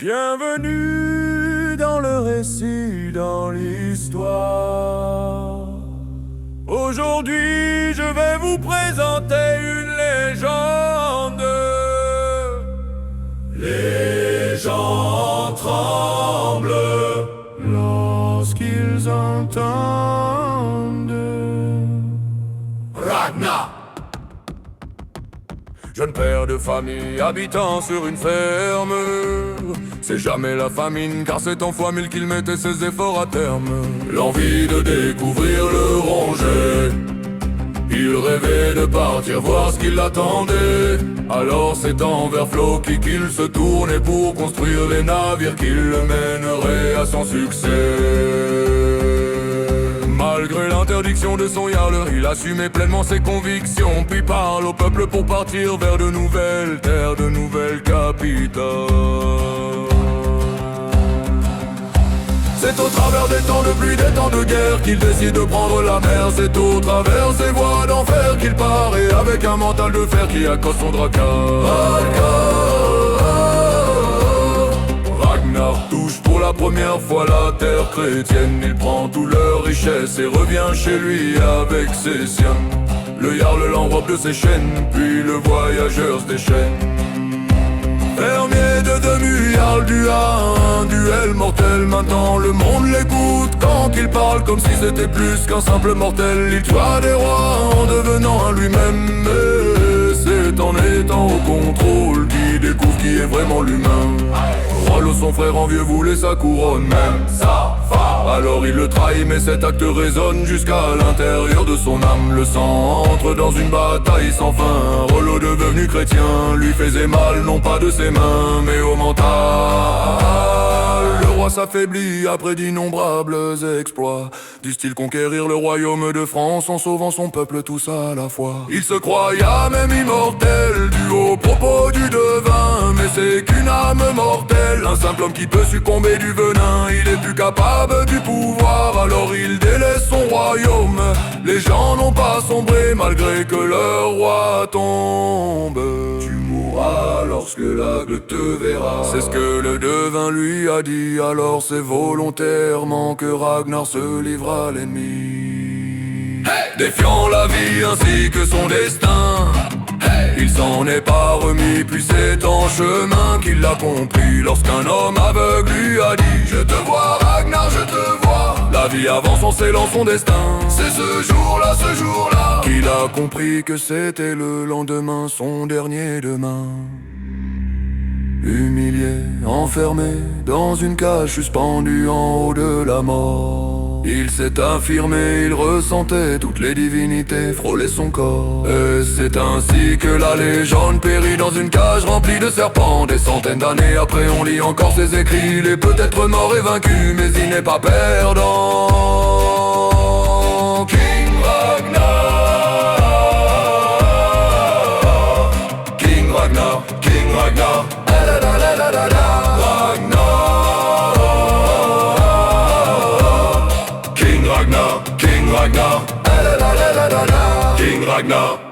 Bienvenue dans le récit, dans l'histoire. Aujourd'hui, je vais vous présenter une légende. Les gens tremblent lorsqu'ils entendent Ragnar. Jeune père de famille habitant sur une ferme. C'est jamais la famine, car c'est en fois mille qu'il mettait ses efforts à terme. L'envie de découvrir le rongeait. Il rêvait de partir voir ce qui l'attendait. Alors c'est envers Floki qu'il se tournait pour construire les navires qui le mèneraient à son succès. Malgré l'interdiction de son Jarl, il assumait pleinement ses convictions. Puis parle au peuple pour partir vers de nouvelles terres, de nouvelles capitales. C'est au travers des temps de pluie, des temps de guerre qu'il décide de prendre la mer. C'est au travers ces voies d'enfer qu'il part, et avec un mental de fer qui accoste son dracard. Ragnar touche pour la première fois la terre chrétienne. Il prend toute leur richesse et revient chez lui avec ses siens. Le Jarl l'enrobe de ses chaînes, puis le voyageur se déchaîne. Fermier de demi-Jarl à un duel mortel. Maintenant le monde l'écoute quand il parle comme si c'était plus qu'un simple mortel. Il tua des rois en devenant un lui-même. Mais c'est en étant au contrôle qu'il découvre qui est vraiment l'humain. Rollo, son frère envieux, voulait sa couronne, même sa femme. Alors il le trahit, mais cet acte résonne jusqu'à l'intérieur de son âme. Le sang entre dans une bataille sans fin. Rollo, devenu chrétien, lui faisait mal, non pas de ses mains, mais au mental. Le roi s'affaiblit après d'innombrables exploits, du style conquérir le royaume de France en sauvant son peuple tous à la fois. Il se croyait même immortel du haut propos du devin, mais c'est qu'une âme mortelle, un simple homme qui peut succomber du venin. Il est plus capable du pouvoir, alors il délaisse son royaume. Les gens n'ont pas sombré malgré que leur roi tombe. Tu mourras lorsque l'aigle te verra, c'est ce que le devin lui a dit. Alors c'est volontairement que Ragnar se livre à l'ennemi. Défiant la vie ainsi que son destin, il s'en est pas remis, puis c'est en chemin qu'il l'a compris. Lorsqu'un homme aveugle lui a dit: je te vois Ragnar, je te vois. La vie avance en scellant son destin. C'est ce jour-là qu'il a compris que c'était le lendemain, son dernier demain. Humilié, enfermé dans une cage, suspendu en haut de la mort, il s'est affirmé, il ressentait toutes les divinités frôler son corps. Et c'est ainsi que la légende périt dans une cage remplie de serpents. Des centaines d'années après, on lit encore ses écrits. Il est peut-être mort et vaincu, mais il n'est pas perdant. King Ragnar, King Ragnar, King Ragnar. King Ragnar, King Ragnar, King Ragnar.